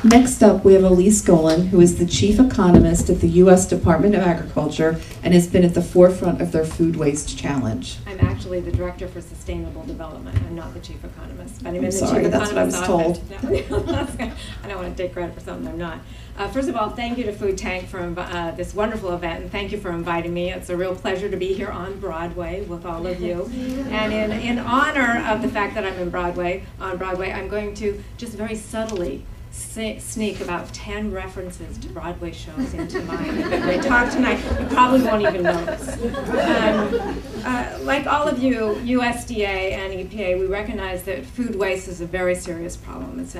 Next up, we have Elise Golan, who is the chief economist at the U.S. Department of Agriculture and has been at the forefront of their food waste challenge. I'm actually the director for sustainable development. I'm not the chief economist. But I'm sorry, that's what I was told. No, I don't want to take credit for something I'm not. First of all, thank you to Food Tank for this wonderful event, and thank you for inviting me. It's a real pleasure to be here on Broadway with all of you. And in honor of the fact that I'm on Broadway, I'm going to just very subtly sneak about 10 references to Broadway shows into my talk tonight. You probably won't even notice. Like all of you, USDA and EPA, we recognize that food waste is a very serious problem. It's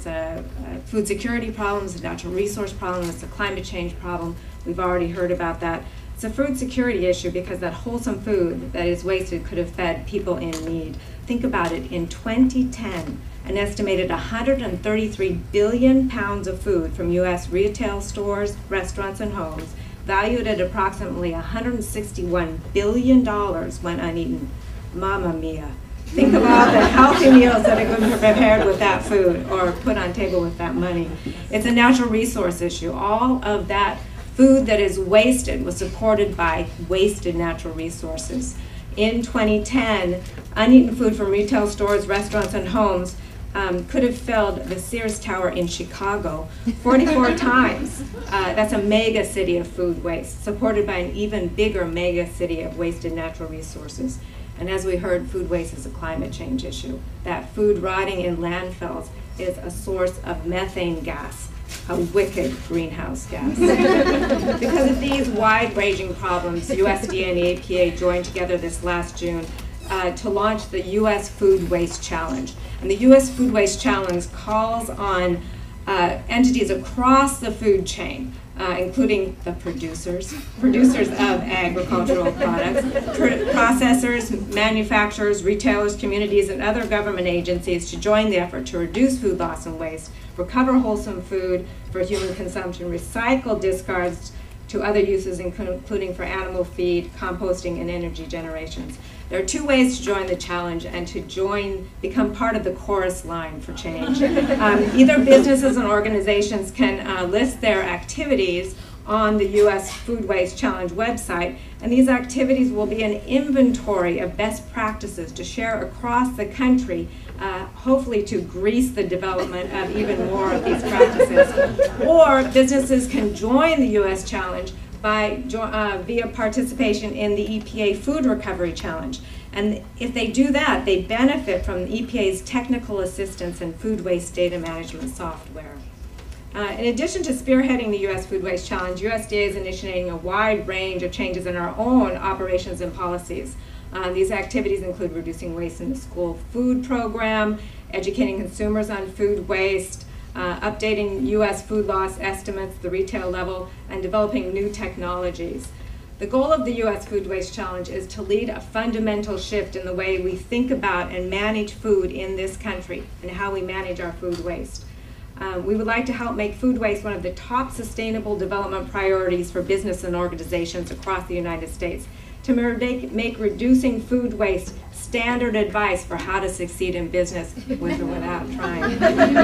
a food security problem, it's a natural resource problem, it's a climate change problem. We've already heard about that. It's a food security issue because that wholesome food that is wasted could have fed people in need. Think about it, in 2010, an estimated 133 billion pounds of food from U.S. retail stores, restaurants, and homes, valued at approximately $161 billion, went uneaten. Mamma mia. Think of all the healthy meals that are going to be prepared with that food or put on table with that money. It's a natural resource issue. All of that food that is wasted was supported by wasted natural resources. In 2010, uneaten food from retail stores, restaurants, and homes could have filled the Sears Tower in Chicago 44 times. That's a mega city of food waste, supported by an even bigger mega city of wasted natural resources. And as we heard, food waste is a climate change issue. That food rotting in landfills is a source of methane gas, a wicked greenhouse gas. Because of these wide-ranging problems, USDA and the EPA joined together this last June to launch the U.S. Food Waste Challenge. And the U.S. Food Waste Challenge calls on entities across the food chain, including the producers of agricultural products, processors, manufacturers, retailers, communities, and other government agencies to join the effort to reduce food loss and waste, recover wholesome food for human consumption, recycle discards to other uses, including for animal feed, composting, and energy generations. There are two ways to join the challenge and to become part of the chorus line for change. Either businesses and organizations can list their activities on the U.S. Food Waste Challenge website, and these activities will be an inventory of best practices to share across the country, hopefully to grease the development of even more of these practices. Or businesses can join the U.S. Challenge by via participation in the EPA Food Recovery Challenge. And if they do that, they benefit from the EPA's technical assistance and food waste data management software. In addition to spearheading the U.S. Food Waste Challenge, USDA is initiating a wide range of changes in our own operations and policies. These activities include reducing waste in the school food program, educating consumers on food waste, updating U.S. food loss estimates at the retail level, and developing new technologies. The goal of the U.S. Food Waste Challenge is to lead a fundamental shift in the way we think about and manage food in this country and how we manage our food waste. We would like to help make food waste one of the top sustainable development priorities for business and organizations across the United States, to make reducing food waste standard advice for how to succeed in business with or without trying.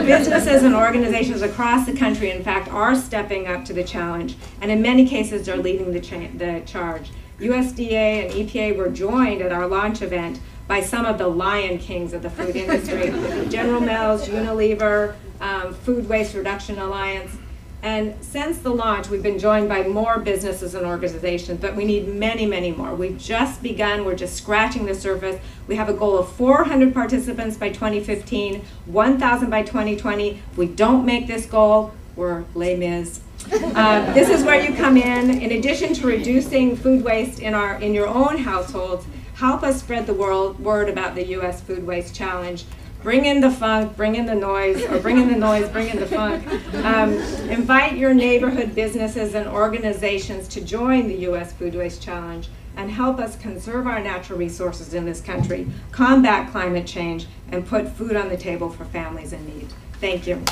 Businesses and organizations across the country, in fact, are stepping up to the challenge, and in many cases are leading the charge. USDA and EPA were joined at our launch event by some of the lion kings of the food industry, General Mills, Unilever, Food Waste Reduction Alliance. And since the launch, we've been joined by more businesses and organizations, but we need many, many more. We've just begun, we're just scratching the surface. We have a goal of 400 participants by 2015, 1,000 by 2020. If we don't make this goal, we're les mis. This is where you come in. In addition to reducing food waste in your own households, help us spread the word about the U.S. Food Waste Challenge. Bring in the funk, bring in the noise, or bring in the noise, bring in the funk. Invite your neighborhood businesses and organizations to join the U.S. Food Waste Challenge and help us conserve our natural resources in this country, combat climate change, and put food on the table for families in need. Thank you.